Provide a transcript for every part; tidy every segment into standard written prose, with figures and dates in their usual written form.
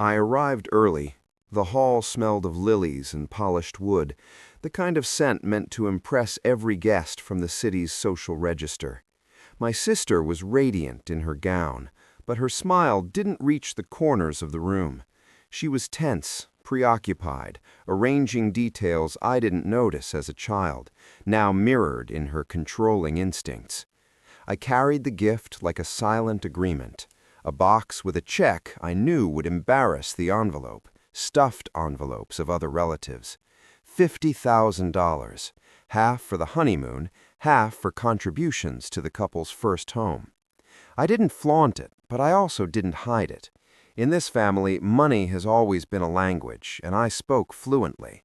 I arrived early. The hall smelled of lilies and polished wood, the kind of scent meant to impress every guest from the city's social register. My sister was radiant in her gown, but her smile didn't reach the corners of the room. She was tense, preoccupied, arranging details I didn't notice as a child, now mirrored in her controlling instincts. I carried the gift like a silent agreement. A box with a check I knew would embarrass the envelope, stuffed envelopes of other relatives. $50,000, half for the honeymoon, half for contributions to the couple's first home. I didn't flaunt it, but I also didn't hide it. In this family, money has always been a language, and I spoke fluently.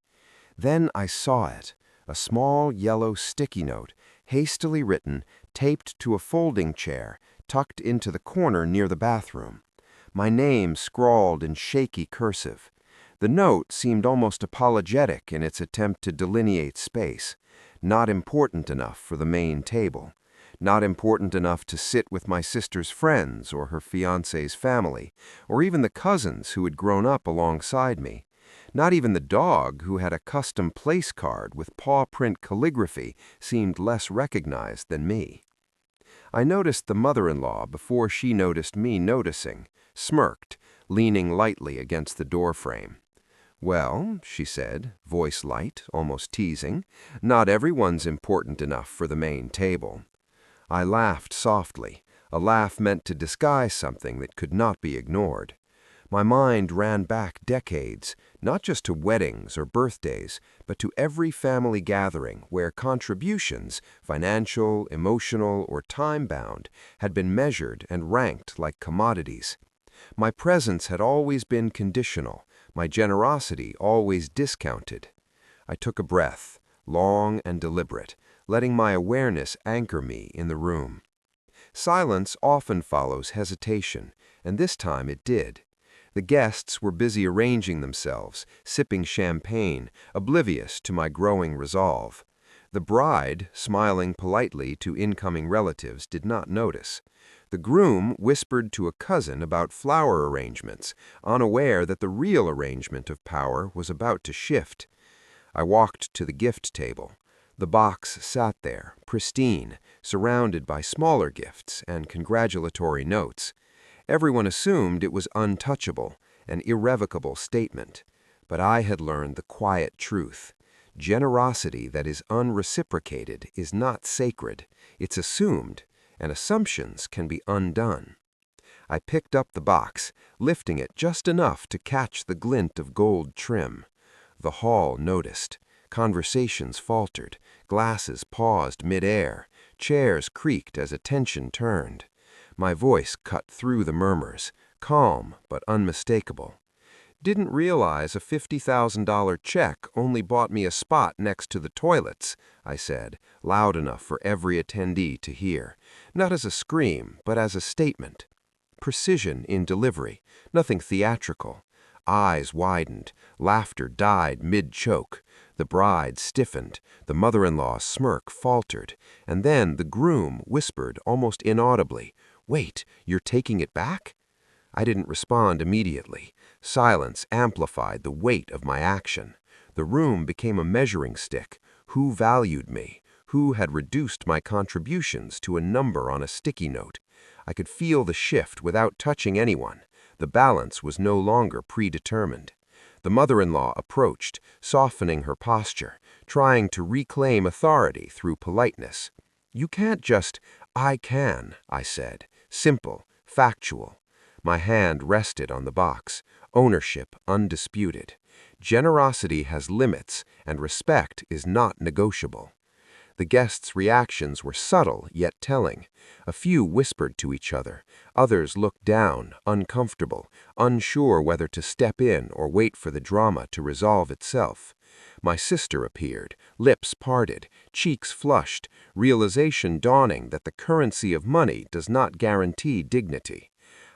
Then I saw it, a small yellow sticky note, hastily written, taped to a folding chair, tucked into the corner near the bathroom. My name scrawled in shaky cursive. The note seemed almost apologetic in its attempt to delineate space. Not important enough for the main table. Not important enough to sit with my sister's friends or her fiancé's family, or even the cousins who had grown up alongside me. Not even the dog, who had a custom place card with paw print calligraphy, seemed less recognized than me. I noticed the mother-in-law before she noticed me noticing, smirked, leaning lightly against the doorframe. "Well," she said, voice light, almost teasing, "not everyone's important enough for the main table." I laughed softly, a laugh meant to disguise something that could not be ignored. My mind ran back decades, not just to weddings or birthdays, but to every family gathering where contributions, financial, emotional, or time-bound, had been measured and ranked like commodities. My presence had always been conditional, my generosity always discounted. I took a breath, long and deliberate, letting my awareness anchor me in the room. Silence often follows hesitation, and this time it did. The guests were busy arranging themselves, sipping champagne, oblivious to my growing resolve. The bride, smiling politely to incoming relatives, did not notice. The groom whispered to a cousin about flower arrangements, unaware that the real arrangement of power was about to shift. I walked to the gift table. The box sat there, pristine, surrounded by smaller gifts and congratulatory notes. Everyone assumed it was untouchable, an irrevocable statement. But I had learned the quiet truth. Generosity that is unreciprocated is not sacred. It's assumed, and assumptions can be undone. I picked up the box, lifting it just enough to catch the glint of gold trim. The hall noticed. Conversations faltered. Glasses paused mid-air. Chairs creaked as attention turned. My voice cut through the murmurs, calm but unmistakable. "Didn't realize a $50,000 check only bought me a spot next to the toilets," I said, loud enough for every attendee to hear, not as a scream, but as a statement. Precision in delivery, nothing theatrical. Eyes widened, laughter died mid-choke. The bride stiffened, the mother-in-law's smirk faltered, and then the groom whispered almost inaudibly, "Wait, you're taking it back?" I didn't respond immediately. Silence amplified the weight of my action. The room became a measuring stick. Who valued me? Who had reduced my contributions to a number on a sticky note? I could feel the shift without touching anyone. The balance was no longer predetermined. The mother-in-law approached, softening her posture, trying to reclaim authority through politeness. "You can't just—" "I can," I said. Simple, factual. My hand rested on the box. Ownership undisputed. Generosity has limits, and respect is not negotiable. The guests' reactions were subtle yet telling. A few whispered to each other. Others looked down, uncomfortable, unsure whether to step in or wait for the drama to resolve itself. My sister appeared, lips parted, cheeks flushed, realization dawning that the currency of money does not guarantee dignity.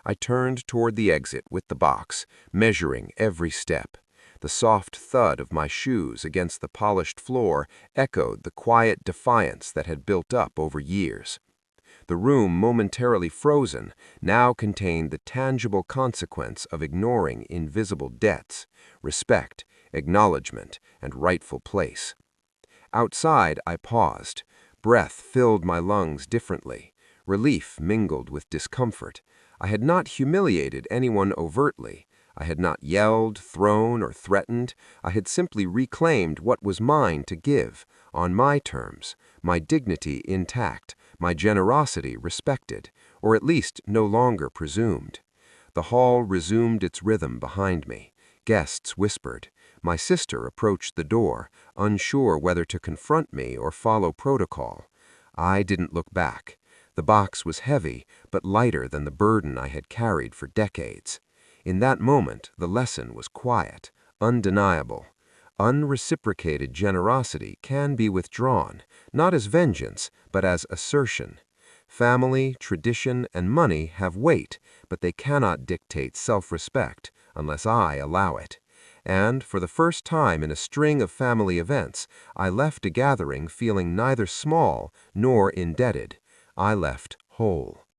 I turned toward the exit with the box, measuring every step. The soft thud of my shoes against the polished floor echoed the quiet defiance that had built up over years. The room, momentarily frozen, now contained the tangible consequence of ignoring invisible debts: respect, acknowledgement, and rightful place. Outside, I paused. Breath filled my lungs differently. Relief mingled with discomfort. I had not humiliated anyone overtly. I had not yelled, thrown, or threatened. I had simply reclaimed what was mine to give, on my terms, my dignity intact, my generosity respected, or at least no longer presumed. The hall resumed its rhythm behind me. Guests whispered. My sister approached the door, unsure whether to confront me or follow protocol. I didn't look back. The box was heavy, but lighter than the burden I had carried for decades. In that moment, the lesson was quiet, undeniable. Unreciprocated generosity can be withdrawn, not as vengeance, but as assertion. Family, tradition, and money have weight, but they cannot dictate self-respect unless I allow it. And, for the first time in a string of family events, I left a gathering feeling neither small nor indebted. I left whole.